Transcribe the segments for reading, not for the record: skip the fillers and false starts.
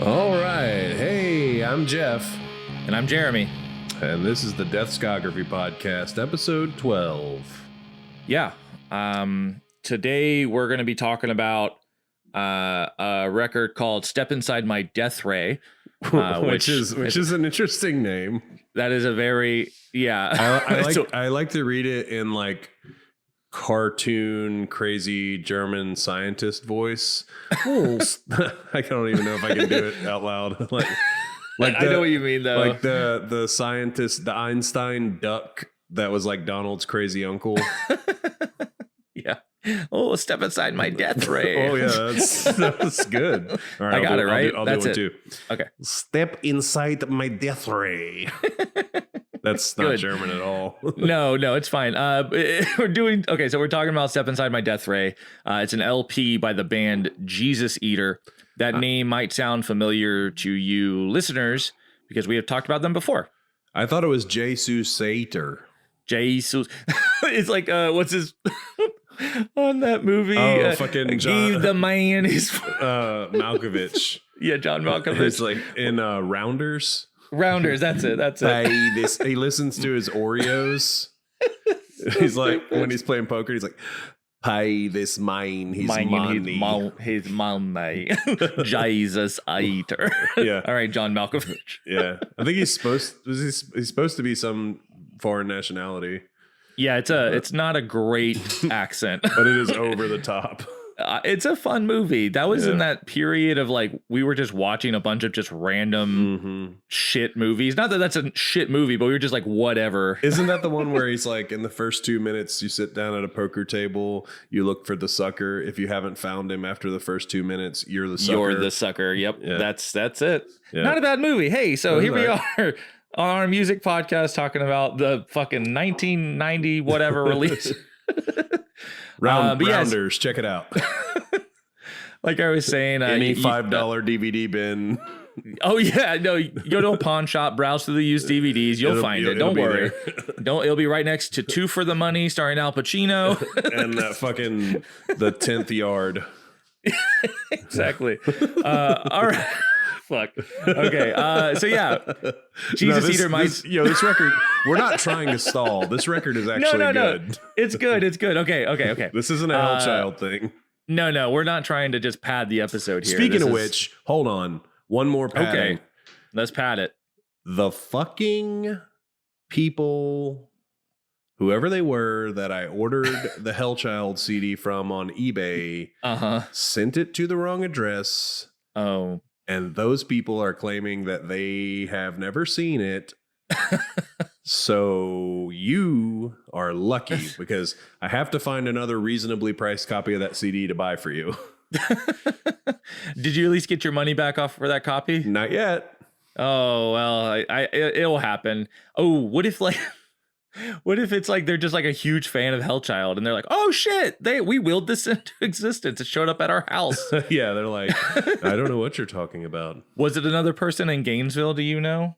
All right. Hey, I'm Jeff. And I'm Jeremy. And this is the Deathscography podcast, episode 12. Yeah. Today we're going to be talking about a record called Step Inside My Death Ray. Which is an interesting name. That is a very, yeah. I like to read it in like cartoon crazy German scientist voice. I don't even know if I can do it out loud. like I know what you mean though. Like the scientist, the Einstein duck that was like Donald's crazy uncle. Yeah. Oh, step inside my death ray. Oh yeah, that's good. All right, I got it right. I'll That's do it it. too. Okay. Step inside my death ray. That's not Good. German at all. No, it's fine. So we're talking about Step Inside My Death Ray. It's an LP by the band Jesuseater. That name might sound familiar to you listeners because we have talked about them before. I thought it was Jesuseater. Jesus. It's like, what's his on that movie? Oh, fucking John. Give the man his Malkovich. Yeah, John Malkovich. It's like in Rounders. Rounders, that's it. He listens to his Oreos. He's like, when he's playing poker, he's like, pay this mine his money. His money. Jesuseater. Yeah. All right, John Malkovich. Yeah. I think he's supposed to be some foreign nationality. Yeah, it's not a great accent. But it is over the top. It's a fun movie. That was in that period of like, we were just watching a bunch of just random shit movies. Not that that's a shit movie, but we were just like, whatever. Isn't that the one where he's like, in the first 2 minutes, you sit down at a poker table, you look for the sucker. If you haven't found him after the first 2 minutes, you're the sucker. You're the sucker. Yep. Yeah. That's it. Yeah. Not a bad movie. Hey, so here we right. are on our music podcast talking about the fucking 1990 whatever release. Rounders, check it out. Like I was saying, any $5 DVD bin. Oh yeah, no, you go to a pawn shop, browse through the used DVDs, you'll find it. Don't worry. It'll be right next to Two for the Money, starring Al Pacino, and that fucking the 10th Yard. Exactly. All right. Fuck. Okay. So yeah, Jesuseater this record. We're not trying to stall. This record is actually good. No. It's good. Okay. This isn't a Hellchild thing. No. We're not trying to just pad the episode here. Speaking of which, hold on. One more padding. Okay. Let's pad it. The fucking people, whoever they were, that I ordered the Hellchild CD from on eBay, sent it to the wrong address. Oh. And those people are claiming that they have never seen it. So you are lucky because I have to find another reasonably priced copy of that CD to buy for you. Did you at least get your money back off for that copy? Not yet. Oh, well, it'll happen. Oh, what if it's like they're just like a huge fan of Hellchild and they're like, oh shit, we willed this into existence. It showed up at our house. Yeah, they're like, I don't know what you're talking about. Was it another person in Gainesville? Do you know?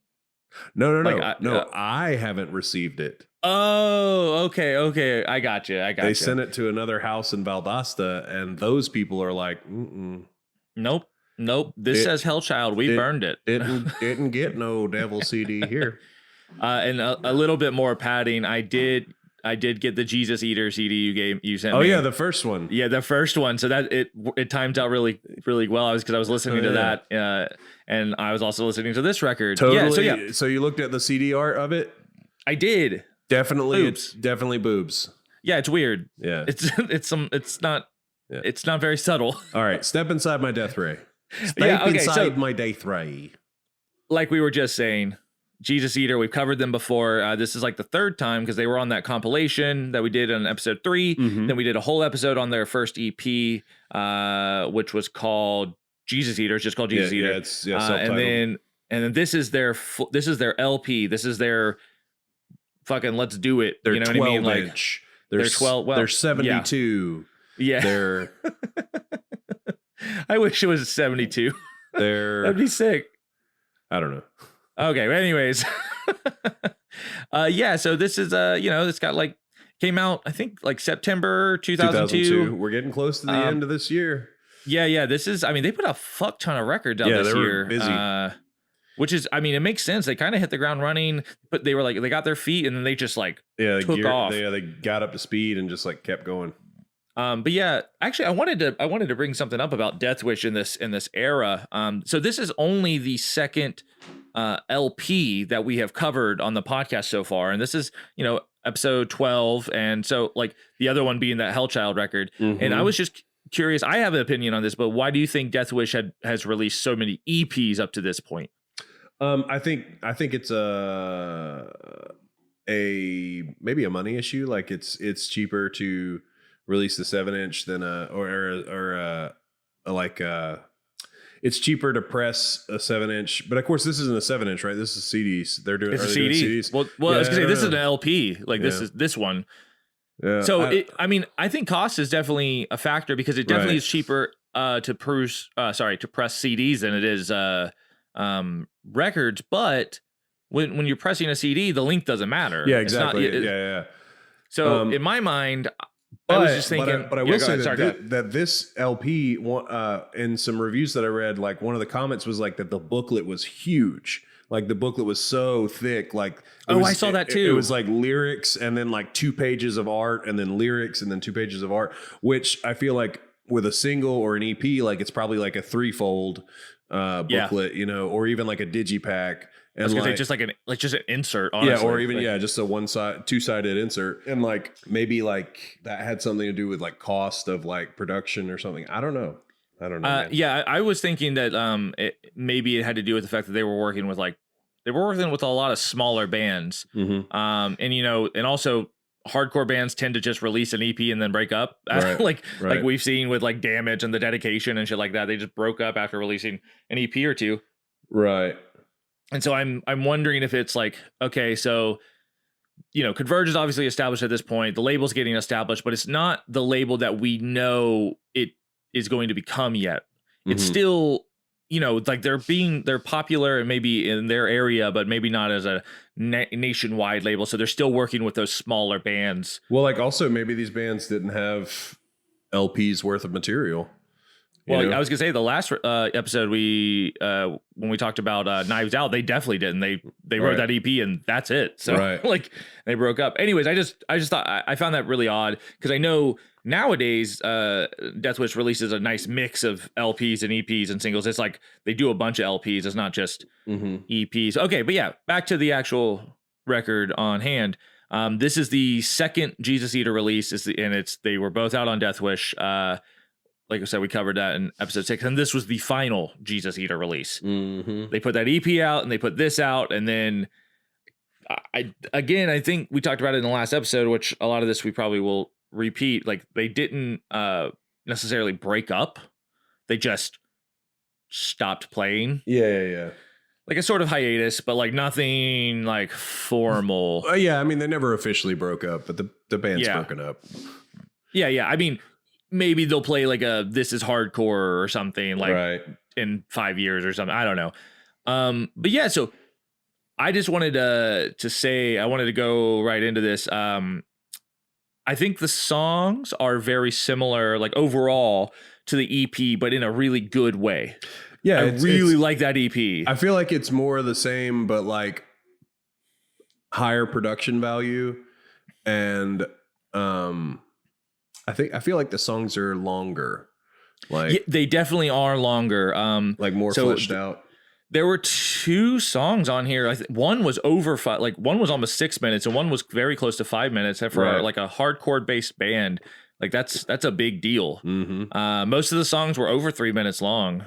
No. I haven't received it. Oh, okay. I got you. They sent it to another house in Valdosta, and those people are like, Nope. This says Hellchild. We burned it. Didn't get no devil CD here. And a little bit more padding. I did get the Jesuseater CD you sent me. Oh yeah, the first one. Yeah, the first one. So that it timed out really, really well. Because I was listening to that, and I was also listening to this record. Totally. Yeah. So you looked at the CD art of it? I did. Definitely, boobs. It's definitely boobs. Yeah, it's weird. Yeah, it's not very subtle. All right, step inside my death ray. Step inside my death ray. Like we were just saying, Jesuseater, we've covered them before. This is like the third time because they were on that compilation that we did on episode 3. Then we did a whole episode on their first EP, which was called Jesuseater. It's just called Jesuseater. Yeah, it's self-titled. And then this is their LP. This is their fucking let's do it. They're you know 12 what I mean? Like inch. They're 12. Well, they're 72. Yeah. They're. I wish it was 72. That'd be sick. I don't know. Okay. Anyways. So this is it's got came out I think like September 2002. We're getting close to the end of this year. Yeah. This is, I mean, they put a fuck ton of records out this year. Busy. Which is, I mean, it makes sense. They kind of hit the ground running, but they were like, they got their feet and then they just like took off. They got up to speed and just like kept going. But yeah, actually, I wanted to bring something up about Deathwish in this era. So this is only the second LP that we have covered on the podcast so far, and this is episode 12, and so like the other one being that Hellchild record. Mm-hmm. And I was just curious. I have an opinion on this, but why do you think Deathwish has released so many EPs up to this point? I think it's maybe a money issue. Like it's cheaper to release the 7-inch than it's cheaper to press a 7-inch, but of course this isn't a 7-inch, right? This is CDs. They're doing CDs. Well, yeah, I was gonna say this is an LP. Like this is this one. Yeah. So I think cost is definitely a factor because it definitely is cheaper to press CDs than it is records, but when you're pressing a CD, the length doesn't matter. Yeah, exactly. Yeah. So in my mind, I was just thinking. But I will say that this LP, in some reviews that I read, like one of the comments was like that the booklet was huge. Like the booklet was so thick. Like I saw that too. It was like lyrics and then like 2 pages of art and then lyrics and then 2 pages of art, which I feel like with a single or an EP, like it's probably like a 3-fold booklet, or even like a digipack. And I was gonna say just an insert, honestly. Yeah, or even just a 2-sided insert, and like maybe like that had something to do with like cost of like production or something. I don't know. Yeah, I was thinking that maybe it had to do with the fact that they were working with a lot of smaller bands, and and also hardcore bands tend to just release an EP and then break up, like we've seen with like Damage and The Dedication and shit like that. They just broke up after releasing an EP or two, right? And so I'm wondering if it's like, okay, so Converge is obviously established at this point. The label's getting established, but it's not the label that we know it is going to become yet. Mm-hmm. It's still, like they're popular and maybe in their area, but maybe not as a nationwide label. So they're still working with those smaller bands. Well, like also maybe these bands didn't have LPs worth of material. Well, I was gonna say the last episode when we talked about Knives Out, they definitely didn't. They wrote that EP and that's it. So like they broke up. Anyways, I just thought I found that really odd because I know nowadays Deathwish releases a nice mix of LPs and EPs and singles. It's like they do a bunch of LPs. It's not just EPs. Okay, but yeah, back to the actual record on hand. This is the second Jesuseater release. They were both out on Deathwish. Like I said, we covered that in episode 6, and this was the final Jesuseater release. Mm-hmm. They put that EP out, and they put this out, and then I think we talked about it in the last episode, which a lot of this we probably will repeat. Like they didn't necessarily break up; they just stopped playing. Yeah. Like a sort of hiatus, but like nothing like formal. I mean, they never officially broke up, but the band's broken up. Yeah. I mean. Maybe they'll play like a This Is Hardcore or something like in 5 years or something. I don't know. But yeah, so I just wanted to say, I wanted to go right into this. I think the songs are very similar, like overall to the EP, but in a really good way. Yeah. I really like that EP. I feel like it's more of the same, but like higher production value. And, I feel like the songs are longer. Like they definitely are longer. Like more fleshed out. There were 2 songs on here. One was over 5, like one was almost 6 minutes, and one was very close to 5 minutes. For like a hardcore based band, like that's a big deal. Mm-hmm. Most of the songs were over 3 minutes long,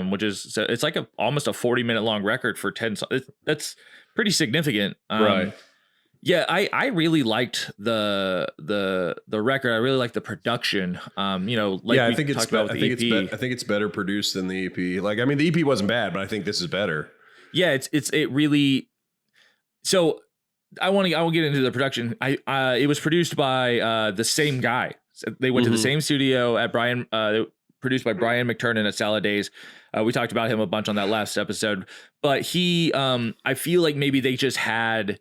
which is so it's like almost a 40-minute long record for 10 songs. That's pretty significant. Yeah, I really liked the record. I really liked the production. I think it's better produced than the EP. Like, I mean, the EP wasn't bad, but I think this is better. Yeah, it really. So I won't get into the production. It was produced by the same guy. They went to the same studio at produced by Brian McTurnan at Salad Days. We talked about him a bunch on that last episode, but he, I feel like maybe they just had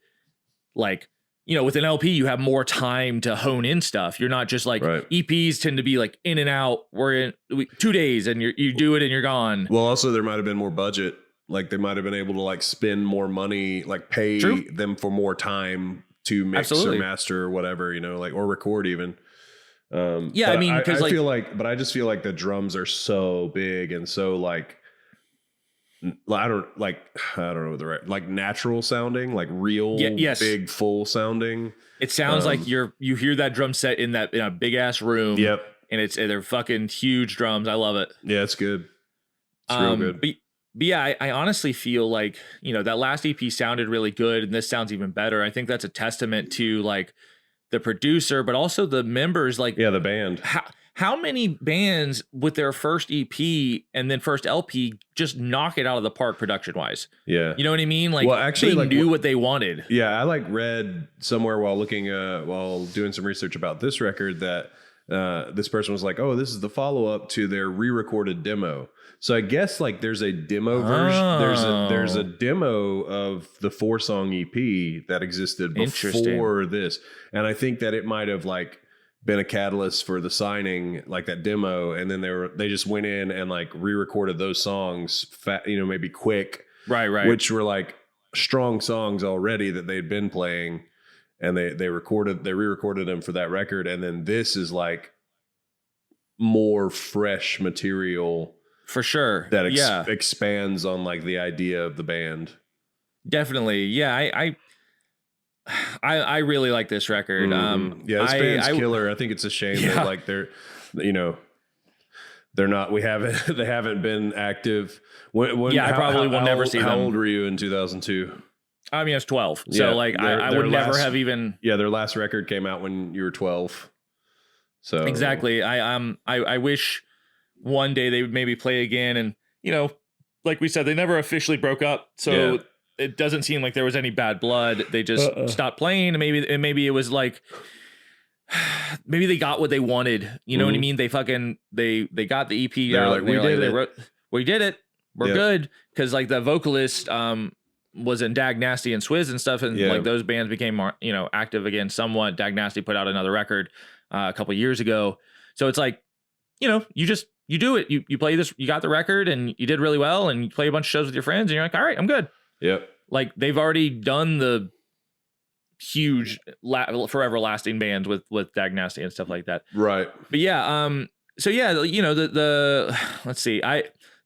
like with an LP, you have more time to hone in stuff. You're not just like EPs tend to be like in and out. We're in 2 days and you do it and you're gone. Well, also there might have been more budget. Like they might have been able to like spend more money, like pay them for more time to mix or master or whatever, like, or record even. I mean, because I just feel like the drums are so big and so like, I don't know the right, like natural sounding, like real big full sounding. It sounds like you hear that drum set in a big ass room. Yep. And they're fucking huge drums. I love it. Yeah, it's good. It's real good. But yeah, I honestly feel like, that last EP sounded really good and this sounds even better. I think that's a testament to like the producer, but also the members, like the band. How many bands with their first EP and then first LP just knock it out of the park production wise? Yeah. You know what I mean? Like, actually, they knew what they wanted. Yeah. I like read somewhere while doing some research about this record that this person was like, oh, this is the follow up to their re-recorded demo. So I guess like there's a demo version. There's a demo of the 4-song EP that existed before this. And I think that it might have like been a catalyst for the signing, like that demo, and then they just went in and like re-recorded those songs, maybe quick, right, which were like strong songs already that they'd been playing, and they re-recorded them for that record, and then this is like more fresh material for sure that expands on like the idea of the band. Definitely, yeah. I really like this record. This band's killer. I think it's a shame that like they're not. They haven't been active. I probably will never see them. How old were you in 2002? I mean, I was 12. So like I would never have even. Yeah, their last record came out when you were 12. So exactly. I wish one day they would maybe play again, and like we said, they never officially broke up. So. Yeah. It doesn't seem like there was any bad blood. They just stopped playing. Maybe it was like, maybe they got what they wanted. You know what I mean? They got the EP. They're like, we did it. We're good. Cause like the vocalist, was in Dag Nasty and Swizz and stuff. And like those bands became more, active again somewhat. Dag Nasty put out another record a couple years ago. So it's like, you do it. You play this, you got the record and you did really well, and you play a bunch of shows with your friends and you're like, all right, I'm good. Yep. Like they've already done the huge forever lasting bands with Dag Nasty and stuff like that. Right. But yeah, so yeah, the let's see.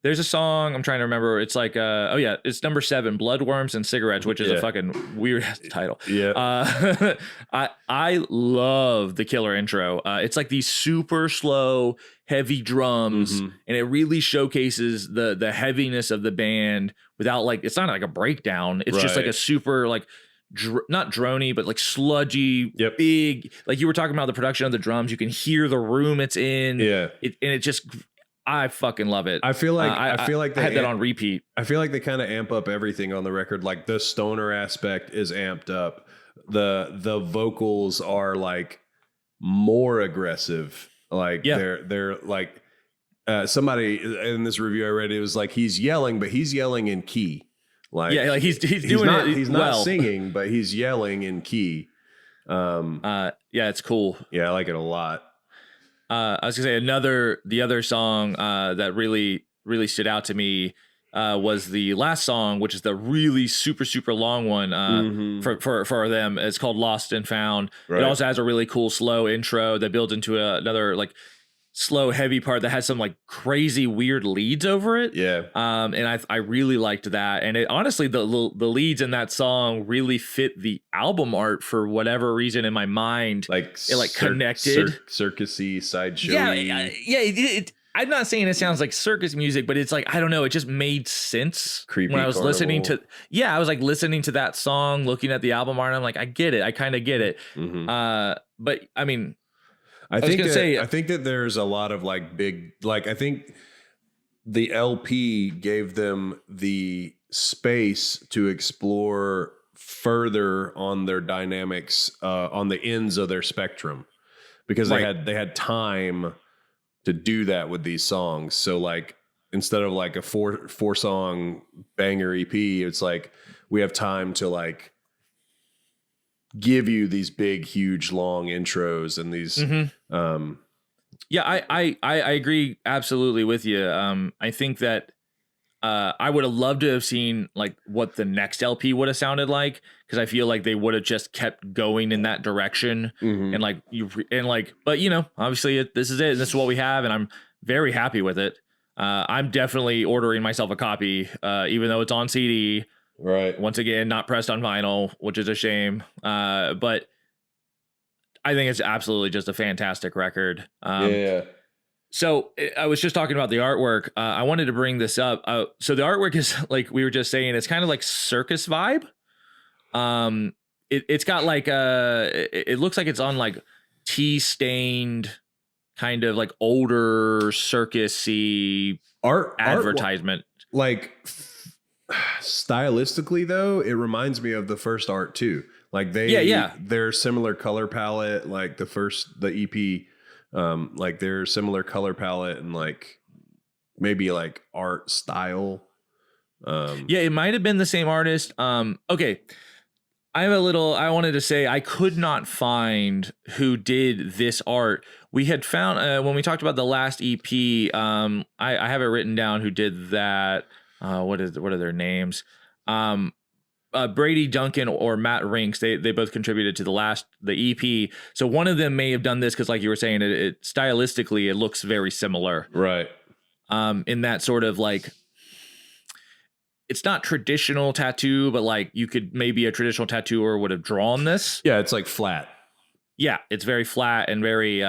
There's a song I'm trying to remember. It's like it's number 7, Bloodworms and Cigarettes, which is a fucking weird title. Yeah. I love the killer intro. It's like these super slow, heavy drums, and it really showcases the heaviness of the band without like, it's not like a breakdown. It's just like a super like not drony, but like sludgy, big. Like you were talking about the production of the drums, you can hear the room it's in. Yeah. I fucking love it. I feel like they I had that on repeat. I feel like they kind of amp up everything on the record. Like the stoner aspect is amped up. The vocals are like more aggressive. Like they're like somebody in this review I read, it was like he's yelling, but he's yelling in key. Like he's doing it. He's not singing, but he's yelling in key. It's cool. Yeah, I like it a lot. I was gonna say the other song that really stood out to me was the last song, which is the really super long one for them. It's called Lost and Found. Right. It also has a really cool slow intro that builds into another like slow heavy part that has some like crazy weird leads over it. Yeah. And I really liked that. And it honestly, the leads in that song really fit the album art for whatever reason in my mind. Like it like connected. Circusy, sideshow. Yeah. I'm not saying it sounds like circus music, but it's like, I don't know. It just made sense. Creepy when I was carnival. listening to, I was like listening to that song, looking at the album art. And I'm like, I get it. I kind of get it. But I mean, I think that there's a lot of like big, like I think the LP gave them the space to explore further on their dynamics on the ends of their spectrum, because they had time to do that with these songs. So like instead of like a four song banger EP, it's like we have time to like give you these big, huge, long intros and these. Yeah, I agree absolutely with you. I think that I would have loved to have seen like what the next LP would have sounded like, because I feel like they would have just kept going in that direction. And like but you know, obviously this is it. This is what we have, and I'm very happy with it. I'm definitely ordering myself a copy, even though it's on CD. Right. Once again, not pressed on vinyl, which is a shame. But I think it's absolutely just a fantastic record. So I was just talking about the artwork. I wanted to bring this up. So the artwork is like we were just saying, it's kind of like circus vibe. It's got like it looks like it's on like tea stained kind of like older circusy art advertisement. Like stylistically though, it reminds me of the first art too. Like they're similar color palette, like the EP. Like their similar color palette and like maybe like art style. It might have been the same artist. Okay. I wanted to say I could not find who did this art. We had found when we talked about the last EP, I have it written down who did that. What are their names? Brady Duncan or Matt Rinks, they both contributed to the EP. So one of them may have done this because, like you were saying, it stylistically it looks very similar, right? In that sort of like, it's not traditional tattoo, but like you could maybe a traditional tattooer would have drawn this. Yeah, it's like flat. Yeah, it's very flat and very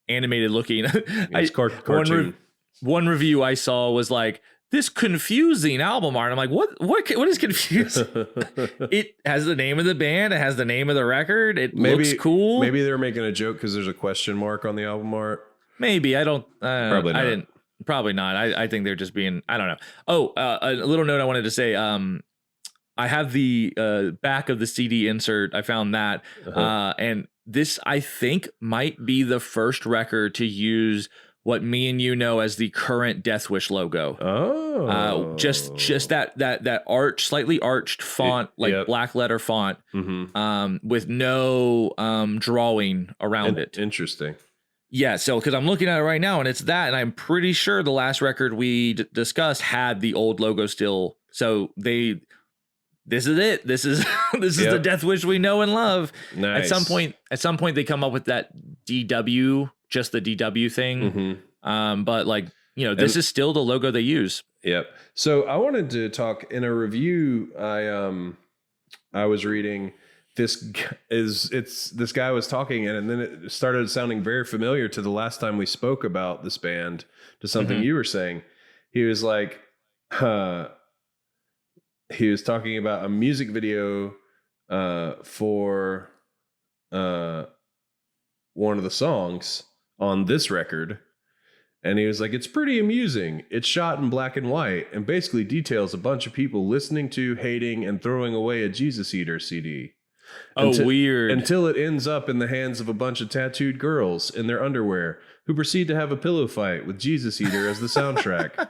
animated looking. It's cartoon. One review I saw was like, this confusing album art. I'm like, what is confusing? It has the name of the band. It has the name of the record. It looks cool. Maybe they're making a joke because there's a question mark on the album art. Maybe. I don't. Probably not. I didn't. Probably not. I think they're just being. I don't know. Oh, a little note I wanted to say. I have the back of the CD insert. I found that, and this I think might be the first record to use what me and you know as the current Deathwish logo. Oh, just that slightly arched font, black letter font, with no drawing around it. Interesting. Yeah, so because I'm looking at it right now and it's that, and I'm pretty sure the last record we discussed had the old logo still. So this is it. This is the Deathwish we know and love. Nice. At some point they come up with that DW. Just the DW thing. But like, you know, this is still the logo they use. Yep. So I wanted to talk in a review. I was reading this guy was talking and then it started sounding very familiar to the last time we spoke about this band, to something you were saying. He was like, he was talking about a music video for one of the songs on this record, and he was like, it's pretty amusing. It's shot in black and white and basically details a bunch of people listening to, hating, and throwing away a Jesuseater CD. Weird. Until it ends up in the hands of a bunch of tattooed girls in their underwear who proceed to have a pillow fight with Jesuseater as the soundtrack.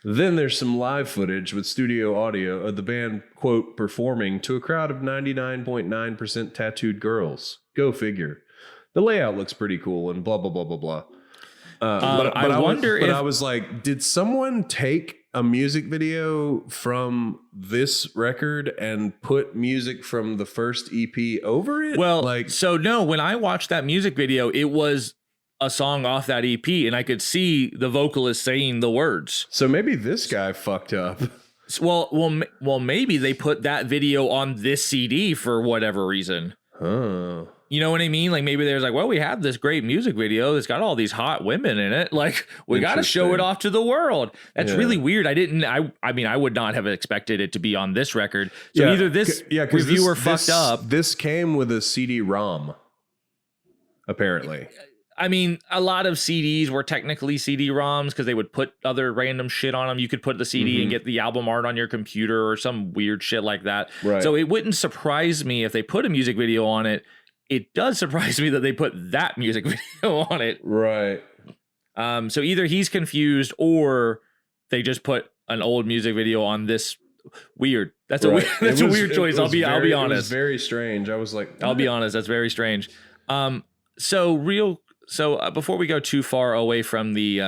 Then there's some live footage with studio audio of the band, quote, performing to a crowd of 99.9% tattooed girls. Go figure. The layout looks pretty cool and blah, blah, blah, blah, blah. I was like, did someone take a music video from this record and put music from the first EP over it? Well, no, when I watched that music video, it was a song off that EP and I could see the vocalist saying the words. So maybe this guy fucked up. Well, maybe they put that video on this CD for whatever reason. Oh. You know what I mean? Like maybe there's like, well, we have this great music video that's got all these hot women in it. Like we got to show it off to the world. That's really weird. I mean, I would not have expected it to be on this record. So either this reviewer fucked up. This came with a CD-ROM, apparently. I mean, a lot of CDs were technically CD-ROMs because they would put other random shit on them. You could put the CD and get the album art on your computer or some weird shit like that. Right. So it wouldn't surprise me if they put a music video on it. It does surprise me that they put that music video on it. Right. So either he's confused or they just put an old music video on this weird. That's a weird choice. I'll be honest. It was very strange. I was like, I'll be honest. That's very strange. So before we go too far away from the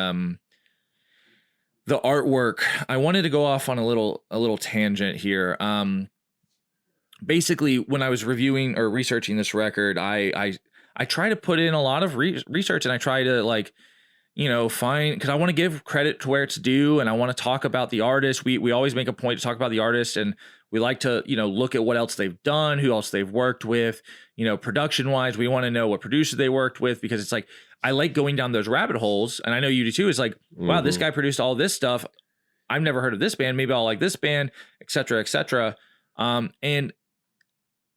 artwork, I wanted to go off on a little tangent here. Basically, when I was reviewing or researching this record, I try to put in a lot of research, and I try to find, because I want to give credit to where it's due, and I want to talk about the artist. We always make a point to talk about the artist, and we like to, look at what else they've done, who else they've worked with, production wise. We want to know what producers they worked with, because it's like, I like going down those rabbit holes, and I know you do too. It's like, wow, this guy produced all this stuff. I've never heard of this band. Maybe I'll like this band, et cetera, et cetera. And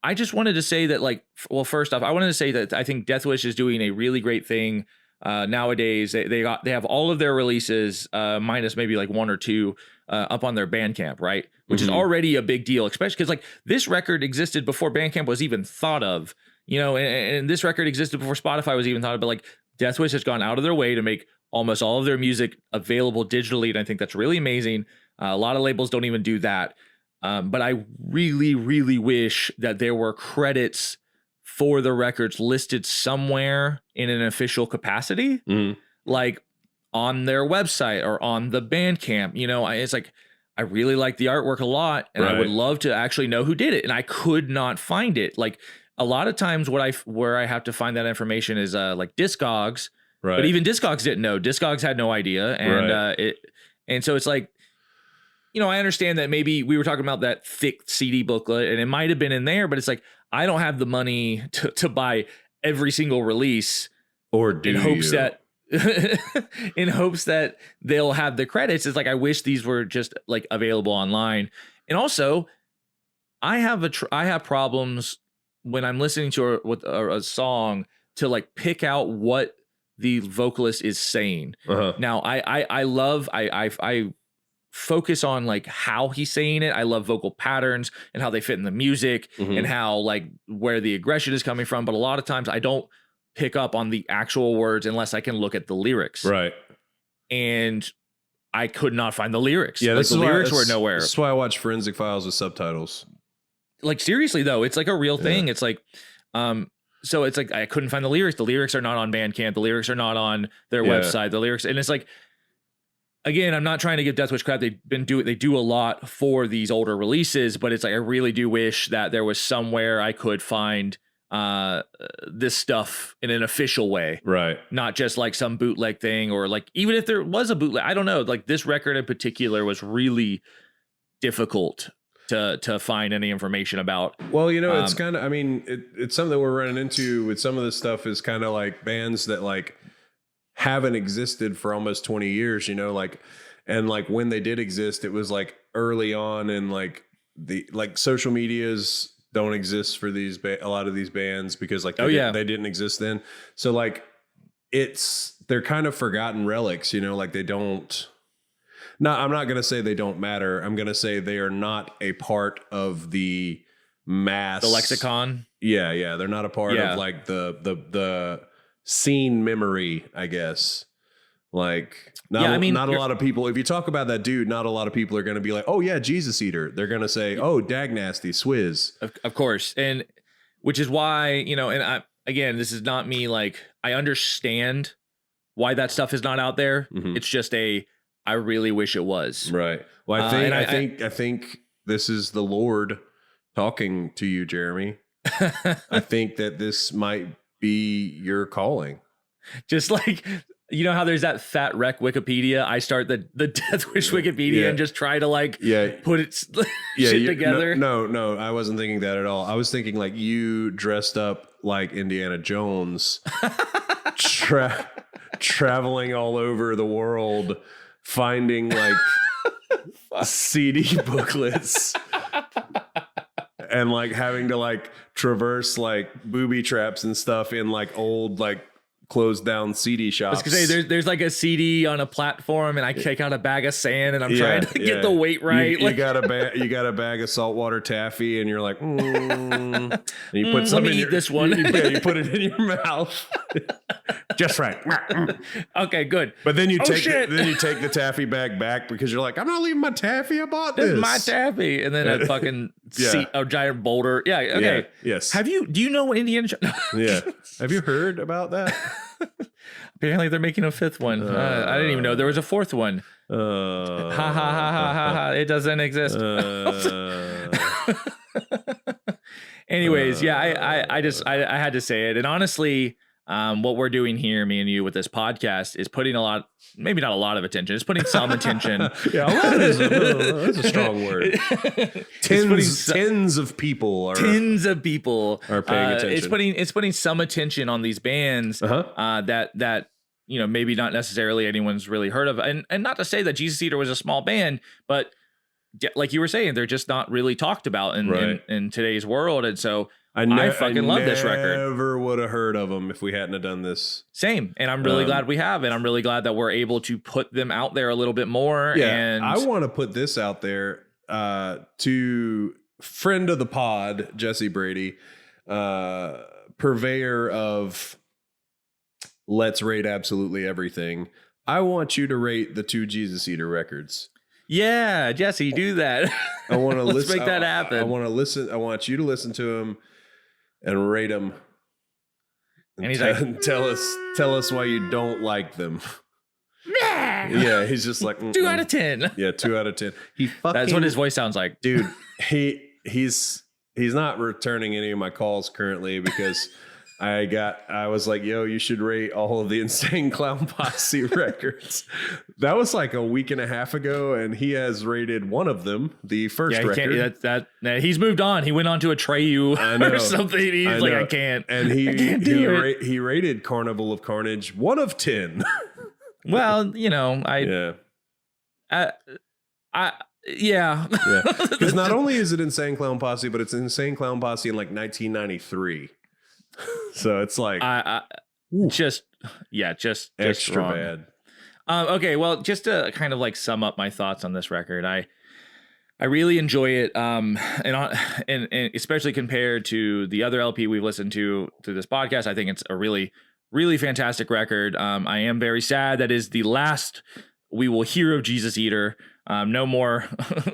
I just wanted to say that, first off, I wanted to say that I think Deathwish is doing a really great thing. Nowadays, they have all of their releases, minus maybe like one or two, up on their Bandcamp, right? Which is already a big deal, especially because this record existed before Bandcamp was even thought of, and this record existed before Spotify was even thought of. But Deathwish has gone out of their way to make almost all of their music available digitally, and I think that's really amazing. A lot of labels don't even do that, but I really, really wish that there were credits for the records listed somewhere in an official capacity, like on their website or on the Bandcamp. It's like, I really like the artwork a lot, and I would love to actually know who did it, and I could not find it. Like, a lot of times where I have to find that information is like Discogs, but even Discogs didn't know. Discogs had no idea, and and so it's like, I understand that maybe we were talking about that thick CD booklet, and it might have been in there, but it's like, I don't have the money to buy every single release, or do in hopes that they'll have the credits. It's like, I wish these were just like available online. And also, I have problems when I'm listening to a song to like pick out what the vocalist is saying. Now, I focus on like how he's saying it. I love vocal patterns and how they fit in the music, and how like where the aggression is coming from. But a lot of times I don't pick up on the actual words unless I can look at the lyrics. Right. And I could not find the lyrics. Yeah, the lyrics were nowhere. That's why I watch Forensic Files with subtitles. Like, seriously though, it's like a real thing. It's like, so it's like, I couldn't find the lyrics. The lyrics are not on Bandcamp. The lyrics are not on their website. The lyrics, and it's like, again, I'm not trying to give Deathwish crap. They do a lot for these older releases, but it's like, I really do wish that there was somewhere I could find this stuff in an official way, right? Not just like some bootleg thing, or like, even if there was a bootleg, I don't know. Like, this record in particular was really difficult to find any information about. Well, it's kind of, I mean, it's something that we're running into with some of this stuff, is kind of like bands that like haven't existed for almost 20 years, and like when they did exist, it was like early on, and like the social medias don't exist for a lot of these bands, because like they didn't exist then. So like they're kind of forgotten relics, like they don't. No, I'm not going to say they don't matter. I'm going to say they are not a part of the mass, the lexicon. Yeah, they're not a part of like the scene memory, I guess. Like, not a lot of people, if you talk about that dude, not a lot of people are going to be like, oh yeah, Jesuseater. They're going to say, oh, Dag Nasty, Swizz. Of course. And which is why, and again, this is not me, like, I understand why that stuff is not out there. It's just I really wish it was. Right. Well, I think this is the Lord talking to you, Jeremy. I think that this might be your calling. Just like, how there's that fat wreck Wikipedia. I start the Deathwish Wikipedia and just try to put it shit together. No, I wasn't thinking that at all. I was thinking like you dressed up like Indiana Jones, traveling all over the world, finding like CD booklets, and like having to like traverse like booby traps and stuff in like old like closed down CD shops. I was gonna say there's like a CD on a platform, and I take out a bag of sand, and I'm trying to get the weight right. You got a bag of saltwater taffy, and you're like, and you put some let me eat this one. You put it in your mouth. Just right. Okay, good. But then you take shit. the taffy bag back because you're like, I'm not leaving my taffy. I bought this. This is my taffy. And then a fucking a giant boulder. Yeah. Okay. Yeah, yes. Do you know what Indiana Jones? Yeah. Have you heard about that? Apparently they're making a fifth one. I didn't even know there was a fourth one. Ha ha ha ha ha ha. It doesn't exist. Anyways, I had to say it. And honestly, what we're doing here, me and you, with this podcast is putting maybe not a lot of attention. It's putting some attention. Yeah, a lot that's a strong word. Tens of people are paying attention. It's putting some attention on these bands that maybe not necessarily anyone's really heard of. And not to say that Jesuseater was a small band, but like you were saying, they're just not really talked about in today's world. And so I fucking love this record. I never would have heard of them if we hadn't have done this. Same. And I'm really glad we have. And I'm really glad that we're able to put them out there a little bit more. Yeah, and I want to put this out there to friend of the pod, Jesse Brady, purveyor of Let's Rate Absolutely Everything. I want you to rate the 2 Jesuseater records. Yeah, Jesse, do that. I want to Let's make that happen. I want to listen. I want you to listen to them and rate them. And he's like, tell us why you don't like them. Yeah, he's just like 2 out of 10. Yeah, 2 out of 10. That's what his voice sounds like, dude. He's not returning any of my calls currently because I was like, yo, you should rate all of the Insane Clown Posse records. That was like a week and a half ago, and he has rated one of them, the first record. He's moved on. He went on to Atreyu or something. He's like, I can't. And he rated Carnival of Carnage 1 of 10. Well, yeah. Because not only is it Insane Clown Posse, but it's Insane Clown Posse in like 1993. So it's like just extra wrong. bad. Okay, well, just to kind of like sum up my thoughts on this record, I really enjoy it, and especially compared to the other LP we've listened to through this podcast. I think it's a really, really fantastic record. I am very sad that is the last we will hear of Jesuseater. No more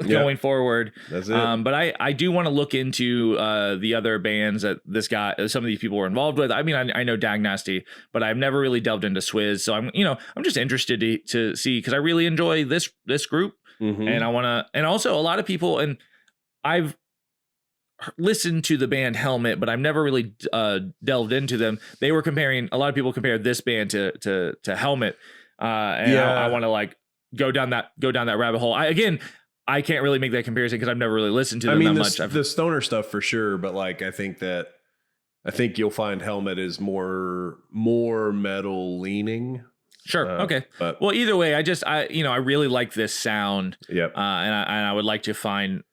going forward. That's it. But I do want to look into the other bands that some of these people were involved with. I mean, I know Dag Nasty, but I've never really delved into Swizz. So I'm just interested to see, because I really enjoy this group, and I want to. And also a lot of people, and I've listened to the band Helmet, but I've never really delved into them. They were comparing. A lot of people compared this band to Helmet, and I want to like go down that rabbit hole. I can't really make that comparison because I've never really listened to them that much. The stoner stuff for sure, but like I think you'll find Helmet is more metal leaning. Sure. Okay. Well, either way, I really like this sound. Yep. And I would like to find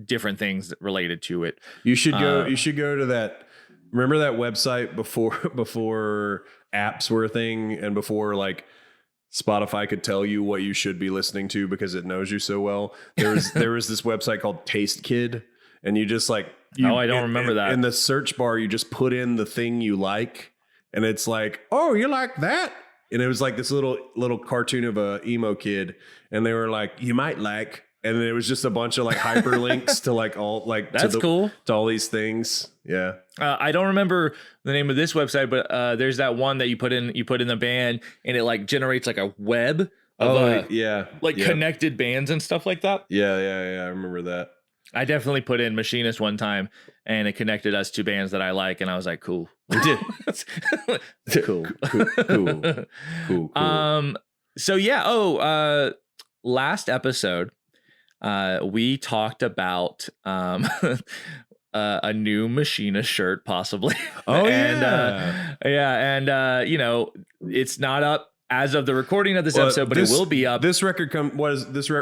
different things related to it. You should go to that. Remember that website before apps were a thing and before like Spotify could tell you what you should be listening to because it knows you so well. There was this website called Taste Kid, and you just like I don't remember that. In the search bar, you just put in the thing you like, and it's like, oh, you like that? And it was like this little cartoon of a emo kid, and they were like, you might like, and then it was just a bunch of like hyperlinks to like all like cool to all these things. Yeah. I don't remember the name of this website, but there's that one that you put in the band, and it like generates like a web of connected bands and stuff like that. Yeah. I remember that. I definitely put in Machinist one time, and it connected us to bands that I like, and I was like, cool. Cool. So yeah. Last episode, we talked about a new Machinist shirt, possibly. Oh, and it's not up as of the recording of this episode, but it will be up. This record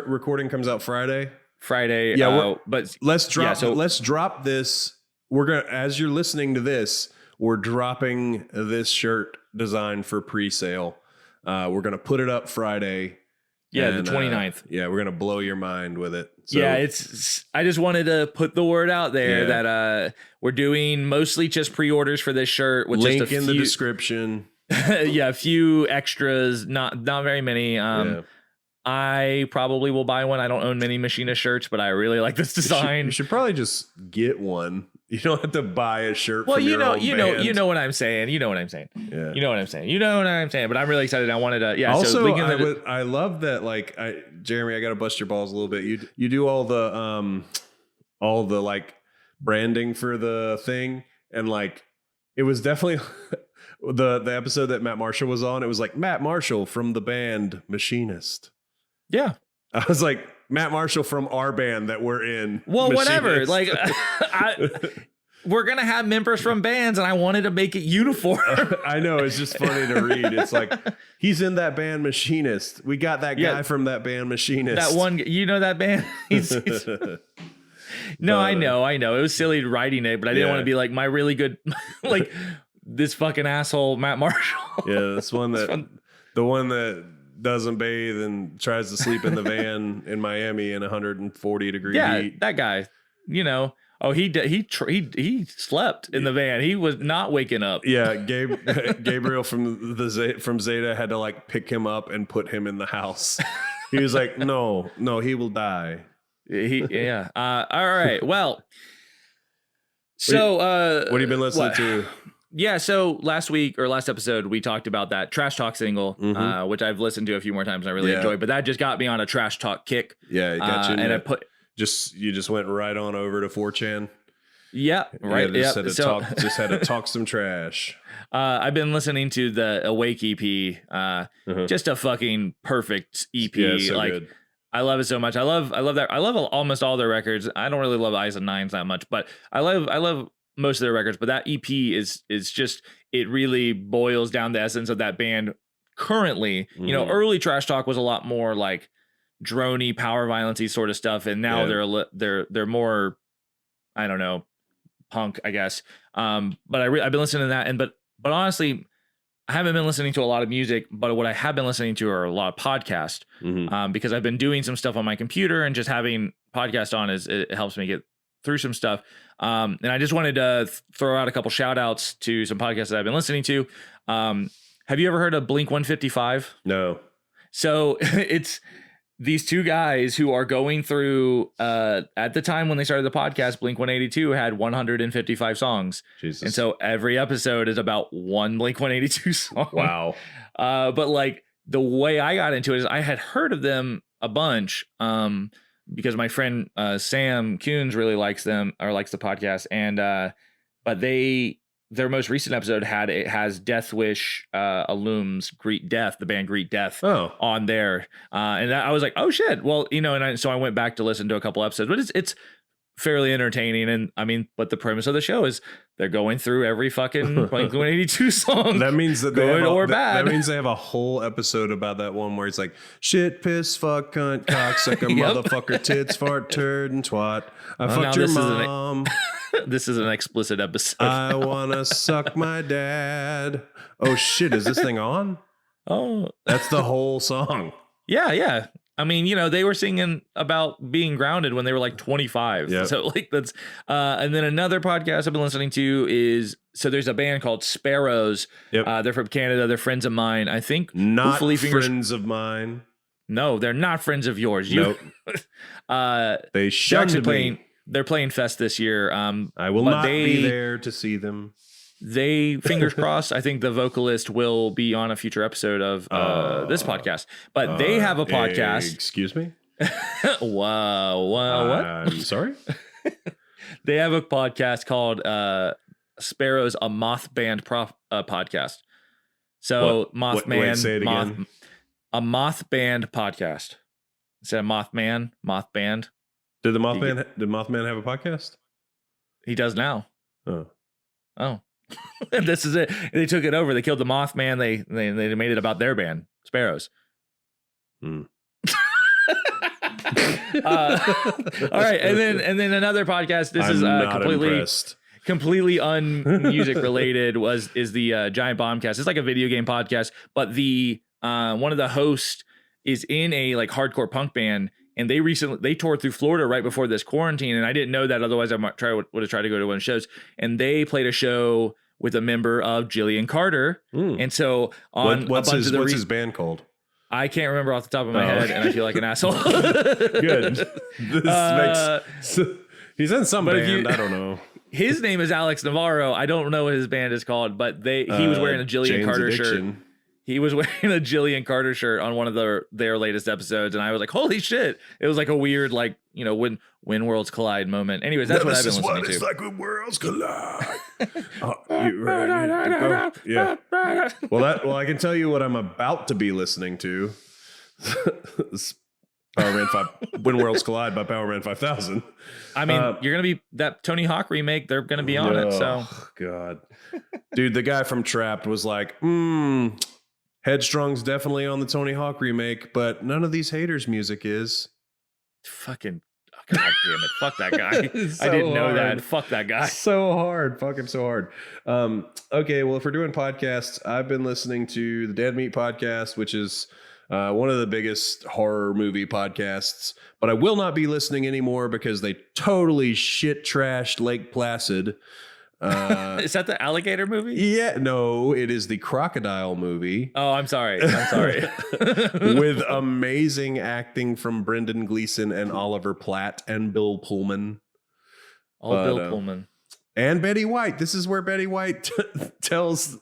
recording comes out Friday. Yeah, but let's drop this. We're gonna, as you're listening to this, we're dropping this shirt design for pre-sale. We're gonna put it up Friday. Yeah, the 29th. Yeah, we're gonna blow your mind with it. So, yeah, I just wanted to put the word out there that we're doing mostly just pre-orders for this shirt with link just in the description. Yeah, a few extras, not very many. I probably will buy one. I don't own many Machinist shirts, but I really like this design. You should probably just get one. You don't have to buy a shirt. Well, from your own band. you know what I'm saying. You know what I'm saying. Yeah. You know what I'm saying. You know what I'm saying. But I'm really excited. I wanted to. Yeah. Also, so I love that. Like, Jeremy, I got to bust your balls a little bit. You do all the like branding for the thing, and like it was definitely the episode that Matt Marshall was on. It was like Matt Marshall from the band Machinist. Yeah. I was like, Matt Marshall from our band that we're in. Well, Machinist. whatever. Like, we're going to have members from bands, and I wanted to make it uniform. I know. It's just funny to read. It's like, he's in that band Machinist. We got that guy from that band Machinist. That one, you know that band? No, I know. It was silly writing it, but I didn't want to be like my really good, like this fucking asshole, Matt Marshall. Yeah, this one the one that doesn't bathe and tries to sleep in the van in Miami in 140-degree heat. Yeah, that guy. You know. Oh, he slept in the van. He was not waking up. Yeah, Gabriel from Zeta had to like pick him up and put him in the house. He was like, no, he will die. Yeah. All right. Well. So what have you been listening to? Yeah, so last episode, we talked about that Trash Talk single, which I've listened to a few more times and I really enjoyed. But that just got me on a Trash Talk kick. Yeah, it got you. And you just went right on over to 4chan. Yeah, right. Just had to talk some trash. I've been listening to the Awake EP. Just a fucking perfect EP. Yeah, so good. I love it so much. I love that. I love almost all their records. I don't really love Eyes and Nines that much, but I love most of their records, but that EP is just, it really boils down the essence of that band currently. You know, early Trash Talk was a lot more like drony, power violence-y sort of stuff, and now they're more, I don't know, punk, I guess. But I've been listening to that, but honestly, I haven't been listening to a lot of music, but what I have been listening to are a lot of podcasts, because I've been doing some stuff on my computer, and just having podcast on it helps me get through some stuff. And I just wanted to throw out a couple shout outs to some podcasts that I've been listening to. Have you ever heard of Blink 155? No. So it's these two guys who are going through, at the time when they started the podcast, Blink 182 had 155 songs. Jesus. And so every episode is about one Blink 182 song. Wow. But like the way I got into it is I had heard of them a bunch, because my friend Sam Coons really likes them, or likes the podcast, and but their most recent episode has Deathwish alums Greet Death, the band Greet Death, on there, and I was like, oh shit, well, you know, and so I went back to listen to a couple episodes, but it's fairly entertaining, and I mean, but the premise of the show is they're going through every fucking Blink 182 song. That means that good or bad. That means they have a whole episode about that one where it's like shit, piss, fuck, cunt, cocksucker, motherfucker, tits, fart, turd, and twat. I fucked your mom. This is an explicit episode. I wanna suck my dad. Oh shit, is this thing on? Oh, that's the whole song. Yeah. I mean, you know, they were singing about being grounded when they were like 25. Yep. So like that's, and then another podcast I've been listening to is, so there's a band called Sparrows. Yep. They're from Canada. They're friends of mine. I think not friends of mine. No, they're not friends of yours. Nope. They shunned me. They're playing Fest this year. I will not be there to see them. They, fingers crossed, I think the vocalist will be on a future episode of this podcast. But they have a podcast. Excuse me? Wow. What? I'm sorry? They have a podcast called Sparrows, a Moth Band podcast. So Mothman. Wait, say it again. A Moth Band podcast. Instead of Mothman, Moth Band. Did Mothman have a podcast? He does now. Oh. And this is it. They took it over. They killed the Mothman. They made it about their band, Sparrows. All right, and then another podcast. This is completely un-music related. Is the Giant Bombcast. It's like a video game podcast, but the one of the hosts is in a like hardcore punk band, and they toured through Florida right before this quarantine, and I didn't know that. Otherwise, I would have tried to go to one of the shows. And they played a show with a member of Jillian Carter, and so on what's his band called? I can't remember off the top of my head, and I feel like an asshole. Good. He's in some band. I don't know. His name is Alex Navarro. I don't know what his band is called, but he was wearing a Jillian Carter shirt. He was wearing a Jillian Carter shirt on one of their latest episodes, and I was like, "Holy shit!" It was like a weird, like, you know, when worlds collide moment. Anyways, that's what I've been listening to. It's like when worlds collide. Yeah. Well, I can tell you what I'm about to be listening to. Powerman 5, When Worlds Collide by Powerman 5000. I mean, you're gonna be that Tony Hawk remake. They're gonna be on it. So, God, dude, the guy from Trapped was like, Headstrong's definitely on the Tony Hawk remake, but none of these haters' music is. Fucking, God damn it! Fuck that guy. So I didn't know that. Fuck that guy. So hard. Fuck him so hard. Okay, well, if we're doing podcasts, I've been listening to the Dead Meat podcast, which is one of the biggest horror movie podcasts, but I will not be listening anymore because they totally shit trashed Lake Placid. Is that the alligator movie? Yeah, no, it is the crocodile movie. Oh, I'm sorry. With amazing acting from Brendan Gleeson and Oliver Platt and Bill Pullman. Bill Pullman. And Betty White. This is where Betty White calls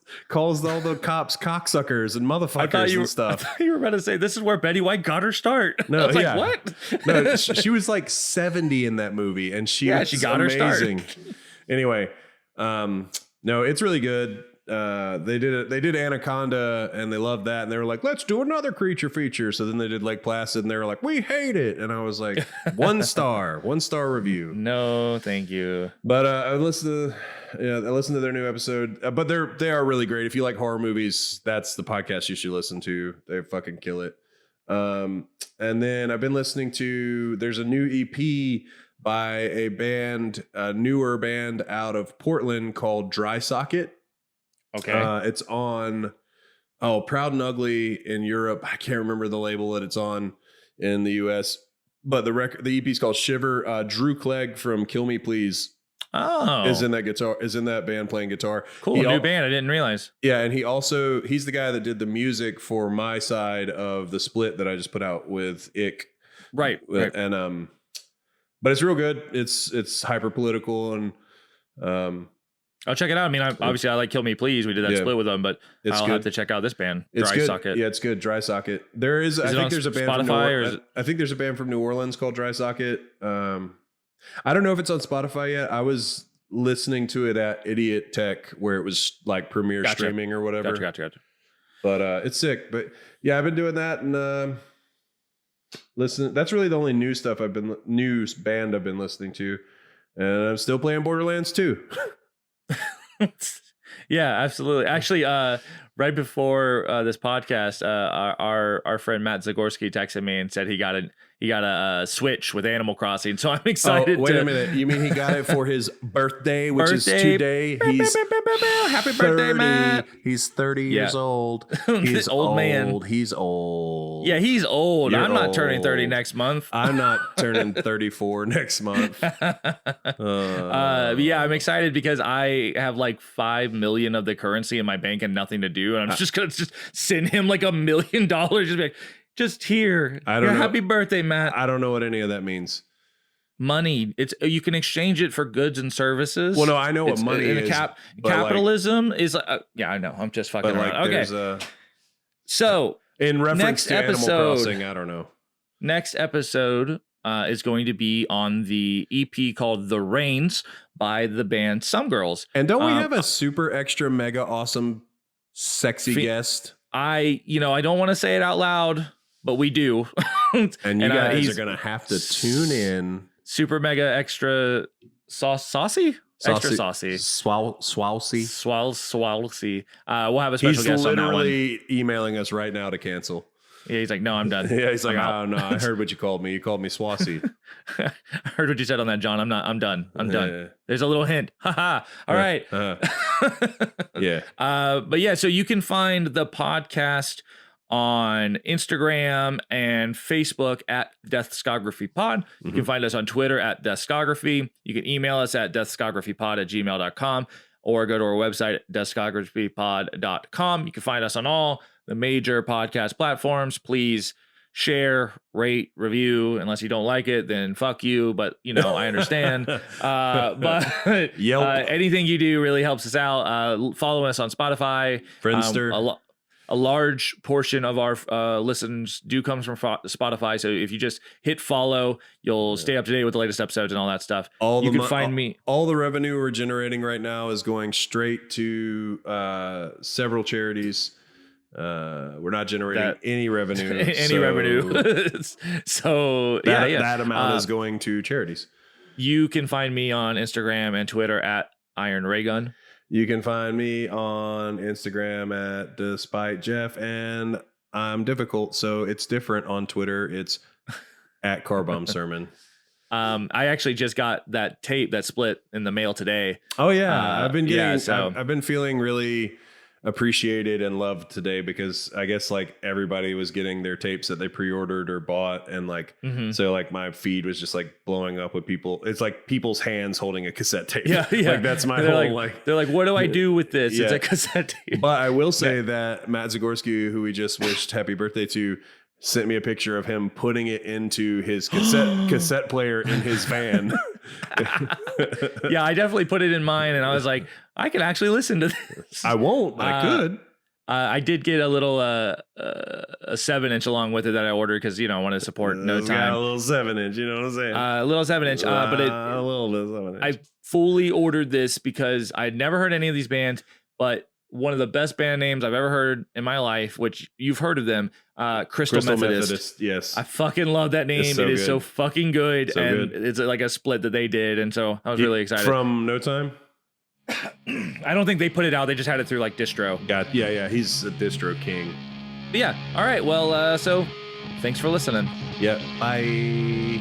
all the cops cocksuckers and motherfuckers and stuff. I thought you were about to say this is where Betty White got her start. No, I was like, what? No, she was like 70 in that movie, and she got amazing. Her start. Anyway, no, it's really good. They did Anaconda, and they loved that, and they were like, let's do another creature feature. So then they did Lake Placid, and they were like, we hate it. And I was like, 1 star review. No, thank you. But I listened to their new episode. But they are really great. If you like horror movies, that's the podcast you should listen to. They fucking kill it. And then I've been listening to, there's a new EP by a newer band out of Portland called Dry Socket. Okay. It's on Proud and Ugly in Europe. I can't remember the label that it's on in the US, but the EP is called Shiver. Drew Clegg from Kill Me Please is in that band playing guitar. Cool, new band. I didn't realize. Yeah, and he's the guy that did the music for my side of the split that I just put out with Ick. Right. And but it's real good. It's hyper political and I'll check it out. I mean, obviously I like Kill Me Please. We did that split with them, but I'll have to check out this band, Dry Socket. Yeah, it's good. Dry Socket. I think there's a band Spotify, I think there's a band from New Orleans called Dry Socket. I don't know if it's on Spotify yet. I was listening to it at Idiot Tech where it was like premiere streaming or whatever. Gotcha. But it's sick. But yeah, I've been doing that and listen. That's really the only new band I've been listening to, and I'm still playing Borderlands 2. Yeah, absolutely. Actually, right before this podcast, our friend Matt Zagorski texted me and said he got a Switch with Animal Crossing. So I'm excited. Wait a minute. You mean he got it for his birthday, which is today? He's happy birthday, Matt. He's 30 years old. He's old man. He's old. Yeah, he's old. I'm not turning 30 next month. I'm not turning 34 next month. Yeah, I'm excited because I have like 5 million of the currency in my bank and nothing to do, and I'm just gonna send him like $1 million. Just be like, just here. I don't know. Happy birthday, Matt. I don't know what any of that means. Money. You can exchange it for goods and services. Well, no, I know what money is. Capitalism is like, yeah, I know. I'm just fucking around. Okay. So in reference to Animal Crossing, I don't know. Next episode is going to be on the EP called The Rains by the band Some Girls. And don't we have a super extra mega awesome sexy guest? I don't want to say it out loud, but we do. And you guys are going to have to tune in. Super mega extra saucy? Extra saucy. Swalsy. We'll have a special guest on that one. He's literally emailing us right now to cancel. Yeah, he's like, no, I'm done. Yeah, he's like, oh no, I heard what you called me. You called me Swasy. I heard what you said on that, John. I'm done. I'm done. Yeah. There's a little hint. Haha. All right. Yeah. But yeah, so you can find the podcast on Instagram and Facebook at Deathscography Pod. You can find us on Twitter at Deathscography. You can email us at deathscographypod@gmail.com or go to our website, deathscographypod.com. You can find us on all the major podcast platforms. Please share, rate, review. Unless you don't like it, then fuck you. But, I understand. But anything you do really helps us out. Follow us on Spotify. Friendster. A large portion of our listens do comes from Spotify. So if you just hit follow, you'll stay up to date with the latest episodes and all that stuff. You can find me. All the revenue we're generating right now is going straight to several charities. We're not generating any revenue. Revenue. So that amount is going to charities. You can find me on Instagram and Twitter at Iron Raygun. You can find me on Instagram at Despite Jeff, and I'm difficult, so it's different on Twitter. It's at Carbomb Sermon. I actually just got that tape that split in the mail today. Oh yeah, I've been getting. I've been feeling really appreciated and loved today because I guess like everybody was getting their tapes that they pre-ordered or bought, and so like my feed was just like blowing up with people. It's like people's hands holding a cassette tape. Yeah. Like that's my whole they're like, what do I do with this? It's a cassette tape. But I will say that Matt Zagorski, who we just wished happy birthday to, sent me a picture of him putting it into his cassette player in his van. Yeah, I definitely put it in mine, and I was like, I can actually listen to this. I won't, but I could. I did get a little a 7-inch along with it that I ordered because I want to support No Time. Got a little 7-inch, you know what I'm saying? A little 7-inch, but a little bit 7-inch. I fully ordered this because I'd never heard any of these bands, but one of the best band names I've ever heard in my life, which you've heard of them, Crystal Methodist. Yes, I fucking love that name. It is so fucking good, it's like a split that they did, and so I was really excited. From No Time? I don't think they put it out. They just had it through like distro. Yeah. He's a distro king. But yeah. All right. Well, so thanks for listening. Yeah. Bye.